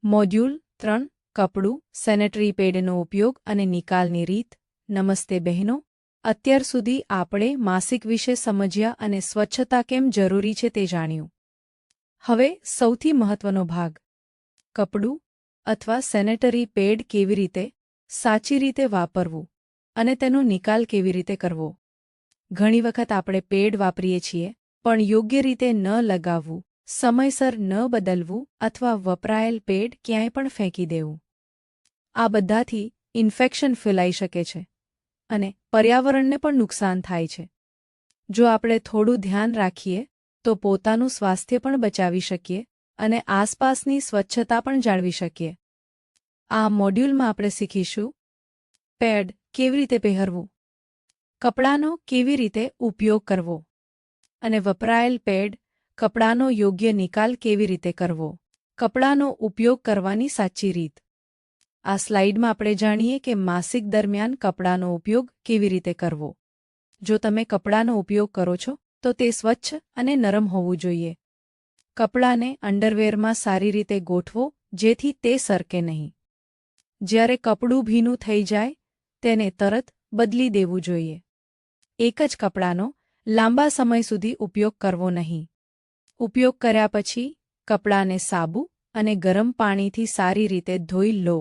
Module 3 કપડું sanitary પેડનો ઉપયોગ અને નિકાલની રીત। નમસ્તે બહેનો, અત્યાર સુધી આપણે માસિક વિશે સમજ્યા અને સ્વચ્છતા કેમ જરૂરી છે તે જાણ્યું। હવે સૌથી મહત્વનો ભાગ, કપડું અથવા સેનેટરી પેડ કેવી રીતે સાચી રીતે વાપરવું અને તેનો નિકાલ કેવી રીતે કરવો। ઘણી વખત આપણે પેડ વાપરીએ છીએ પણ યોગ્ય રીતે ન લગાવવું, સમયસર ન બદલવું અથવા વપરાયેલ પેડ ક્યાંય પણ ફેંકી દેવું। આ બધાથી ઇન્ફેક્શન ફેલાઈ શકે છે અને પર્યાવરણને પણ નુકસાન થાય છે। જો આપણે થોડું ધ્યાન રાખીએ તો પોતાનું સ્વાસ્થ્ય પણ બચાવી શકીએ અને આસપાસની સ્વચ્છતા પણ જાળવી શકીએ। આ મોડ્યુલમાં આપણે શીખીશું પેડ કેવી રીતે પહેરવું, કપડાનો કેવી રીતે ઉપયોગ કરવો અને વપરાયેલ પેડ કપડાનો યોગ્ય નિકાલ કેવી રીતે કરવો, કપડાનો ઉપયોગ કરવાની સાચી રીત। આ સ્લાઇડમાં આપણે જાણીએ કે માસિક દરમિયાન કપડાનો ઉપયોગ કેવી રીતે કરવો। જો તમે કપડાનો ઉપયોગ કરો છો તો તે સ્વચ્છ અને નરમ હોવું જોઈએ। કપડાને અંડરવેરમાં સારી રીતે ગોઠવો જેથી તે સરકે નહીં। જ્યારે કપડું ભીનું થઈ જાય તેને તરત બદલી દેવું જોઈએ। એક જ કપડાનો લાંબા સમય સુધી ઉપયોગ કરવો નહીં। ઉપયોગ કર્યા પછી કપડાને સાબુ અને ગરમ પાણીથી સારી રીતે ધોઈ લો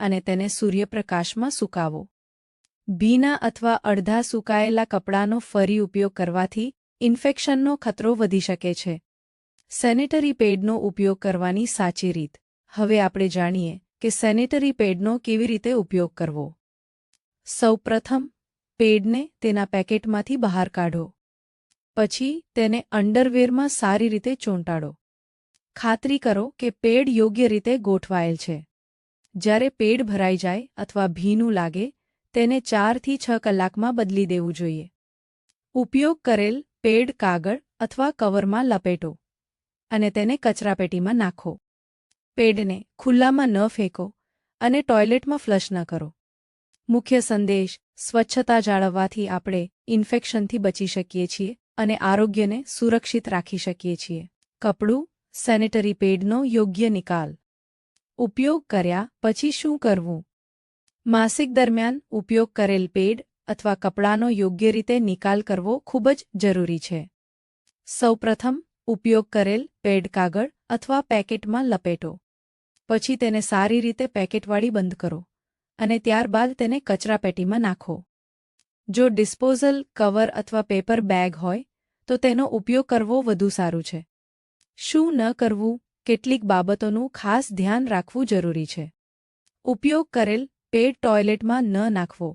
અને તેને સૂર્યપ્રકાશમાં સુકાવો। ભીના અથવા અડધા સુકાયેલા કપડાનો ફરી ઉપયોગ કરવાથી ઇન્ફેક્શનનો ખતરો વધી શકે છે। સેનેટરી પેડનો ઉપયોગ કરવાની સાચી રીત। હવે આપણે જાણીએ કે સેનેટરી પેડનો કેવી રીતે ઉપયોગ કરવો। સૌપ્રથમ પેડને તેના પેકેટમાંથી બહાર કાઢો। પછી તેને અંડરવેરમાં સારી રીતે ચોંટાડો। ખાતરી કરો કે પેડ યોગ્ય રીતે ગોઠવાયેલ છે। જ્યારે પેડ ભરાઈ જાય અથવા ભીનું લાગે તેને 4 થી 6 કલાકમાં બદલી દેવું જોઈએ। ઉપયોગ કરેલ પેડ કાગળ અથવા કવરમાં લપેટો અને તેને કચરાપેટીમાં નાખો। પેડને ખુલ્લામાં ન ફેંકો અને ટોયલેટમાં ફ્લશ ન કરો। મુખ્ય સંદેશ: સ્વચ્છતા જાળવવાથી આપણે ઇન્ફેક્શનથી બચી શકીએ છીએ અને આરોગ્યને સુરક્ષિત રાખી શકીએ છીએ। કપડું સેનેટરી પેડનો યોગ્ય નિકાલ। ઉપયોગ કર્યા પછી શું કરવું? માસિક દરમિયાન ઉપયોગ કરેલ પેડ અથવા કપડાનો યોગ્ય રીતે નિકાલ કરવો ખૂબ જ જરૂરી છે। સૌપ્રથમ ઉપયોગ કરેલ પેડ કાગળ અથવા પેકેટમાં લપેટો। પછી તેને સારી રીતે પેકેટવાળી બંધ કરો અને ત્યારબાદ તેને કચરાપેટીમાં નાખો। જો ડિસ્પોઝલ કવર અથવા પેપર બેગ હોય તો તેનો ઉપયોગ કરવો વધુ સારું છે। શું ન કરવું? કેટલીક બાબતોનું ખાસ ધ્યાન રાખવું જરૂરી છે। ઉપયોગ કરેલ પેડ ટોયલેટમાં ન નાખવો,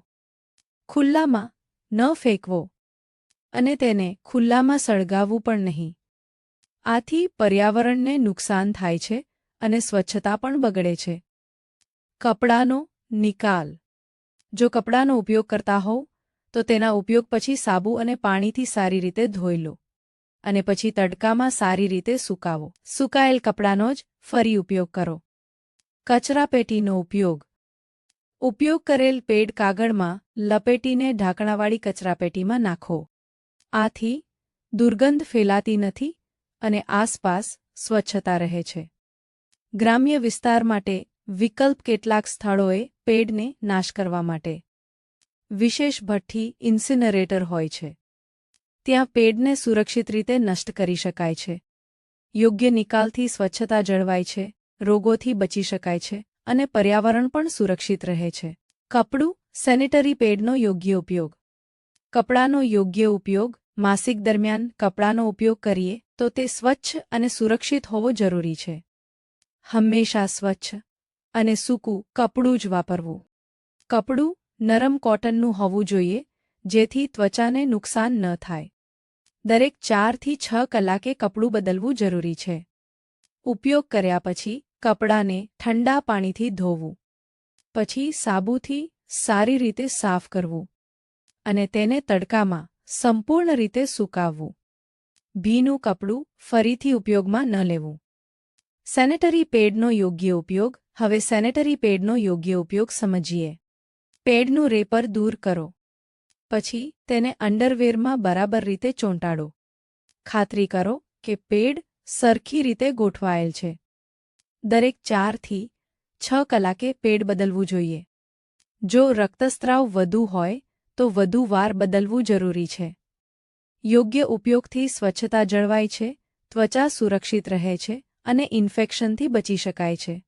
ખુલ્લામાં ન ફેંકવો અને તેને ખુલ્લામાં સળગાવવું પણ નહીં। આથી પર્યાવરણને નુકસાન થાય છે અને સ્વચ્છતા પણ બગડે છે। કપડાનો નિકાલ। જો કપડાનો ઉપયોગ કરતા હોવ તો તેના ઉપયોગ પછી સાબુ અને પાણીથી સારી રીતે ધોઈ લો અને પછી તડકામાં સારી રીતે સુકાવો। સુકાયેલ કપડાનો જ ફરી ઉપયોગ કરો। કચરાપેટીનો ઉપયોગ। ઉપયોગ કરેલ પેડ કાગળમાં લપેટીને ઢાંકણાવાળી કચરાપેટીમાં નાખો। આથી દુર્ગંધ ફેલાતી નથી અને આસપાસ સ્વચ્છતા રહે છે। ગ્રામ્ય વિસ્તાર માટે વિકલ્પ: કેટલાક સ્થળોએ પેડને નાશ કરવા માટે વિશેષ ભઠ્ઠી ઇન્સિનરેટર હોય છે। ત્યાં પેડને સુરક્ષિત રીતે નષ્ટ કરી શકાય છે। યોગ્ય નિકાલથી સ્વચ્છતા જળવાય છે, રોગોથી બચી શકાય છે અને પર્યાવરણ પણ સુરક્ષિત રહે છે। કપડું સેનેટરી પેડનો યોગ્ય ઉપયોગ। કપડાનો યોગ્ય ઉપયોગ। માસિક દરમિયાન કપડાનો ઉપયોગ કરીએ તો તે સ્વચ્છ અને સુરક્ષિત હોવો જરૂરી છે। હંમેશા સ્વચ્છ અને સૂકું કપડું જ વાપરવું। કપડું નરમ કોટનનું હોવું જોઈએ જેથી ત્વચાને નુકસાન ન થાય। દરેક 4 થી 6 કલાકે કપડું બદલવું જરૂરી છે। ઉપયોગ કર્યા પછી કપડાને ઠંડા પાણીથી ધોવું, પછી સાબુથી સારી રીતે સાફ કરવું અને તેને તડકામાં સંપૂર્ણ રીતે સુકાવવું। ભીનું કપડું ફરીથી ઉપયોગમાં ન લેવું। સેનેટરી પેડનો યોગ્ય ઉપયોગ। હવે સેનેટરી પેડનો યોગ્ય ઉપયોગ સમજીએ। પેડનું રેપર દૂર કરો, પછી તેને અંડરવેરમાં બરાબર રીતે ચોંટાડો। ખાતરી કરો કે પેડ સરખી રીતે ગોઠવાયેલ છે। દરેક 4 થી 6 કલાકે પેડ બદલવું જોઈએ. જો રક્તસ્રાવ વધુ હોય તો વધુ વાર બદલવું જરૂરી છે. યોગ્ય ઉપયોગથી સ્વચ્છતા જળવાય છે, ત્વચા સુરક્ષિત રહે છે અને ઇન્ફેક્શનથી બચી શકાય છે.